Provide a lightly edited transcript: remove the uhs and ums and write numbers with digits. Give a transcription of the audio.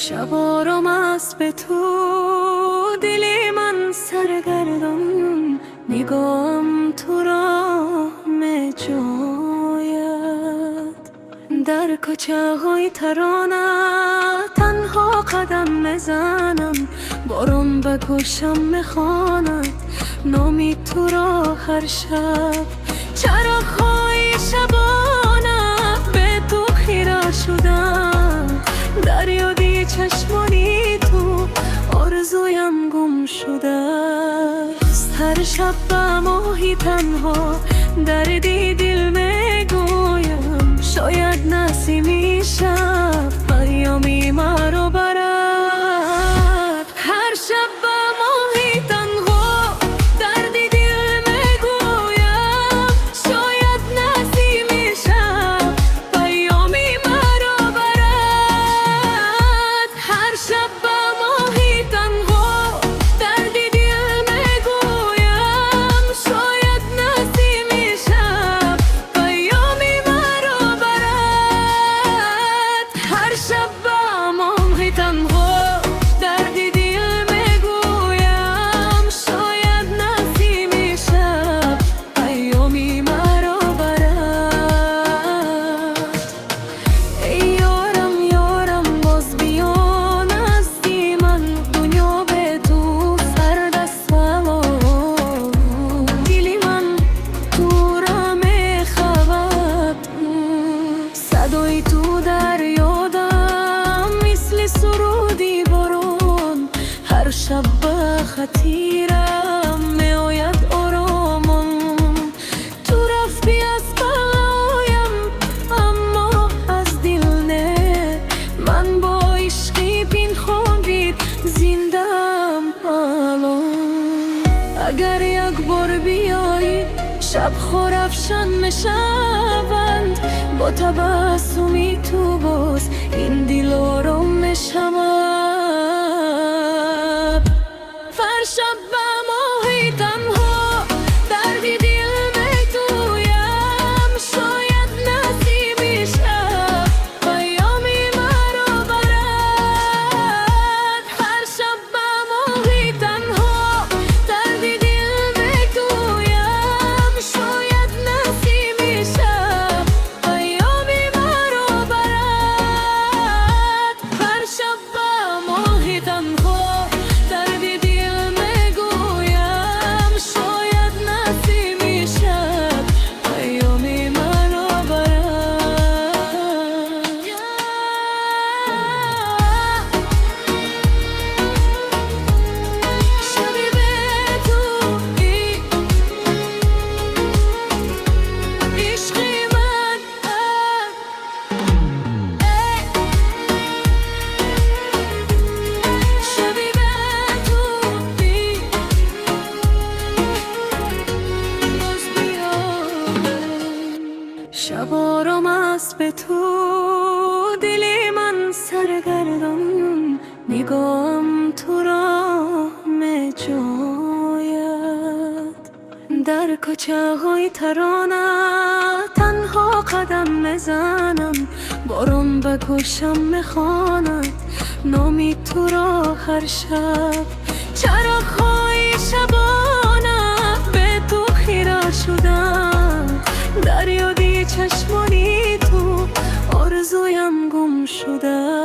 شب آرام است به تو، دل من سرگردان، نگاهم تو را می جوید. در کوچه های ترانه تنها قدم میزنم، باران به گوشم میخواند نامی تو را هر شب. چراغ‌های شبانه به تو خیره شدم، در یادی چشمانی تو آرزویم گم شده است. هر شب به ماهی تنها دردی دل میگویم، شاید نسیمی شب پیامی مرا برد. هر شب به ماهی تنها دردی دل میگویم، شاید نسیمی شب پیامی مرا برد. هر شب به ماهی تنها دردی دل میگویم، شاید نسیمی شب پیامی مرا برد. هر شب به ماهی تنها دردی دل میگویم، شاید نسیمی شب پیامی مرا برد. ای یارم یارم باز بیا نزدی من، دنیا به تو سرد است و دلی من تو را میخواد. صدای تو در یادم مثل سرودی بارون، هر شب به خاطرم میآید آرامم. تو رفتی از پایم اما از دل نه، من با عشقی پنهان بید زنده‌ام الان. اگر یک بار بیایی شب خورافشان میشوند، با تبسمی تو باز این دل آرام میشود. فرشب به ماهی تنها دردی دل میگویم، شاید نسیمی شب پیامی مرا برد. فرشب به ماهی تنها دردی دل میگویم، شاید نسیمی شب پیامی مرا برد. فرشب به ماهی تنها دردی دل میگویم، شاید نسیمی شب پیامی مرا برد. شبی به تو عشقی من، شبی به تو باز بیا. شب آرام است به تو، دل من سرگردان، نگاهم تو را می جوید. در کوچه های ترانه تنها قدم میزنم، باران به گوشم میخواند نامی تو را هر شب. چراغ‌های شبانه به تو خیره شدم، در یادی چشمانی تو آرزویم گم شده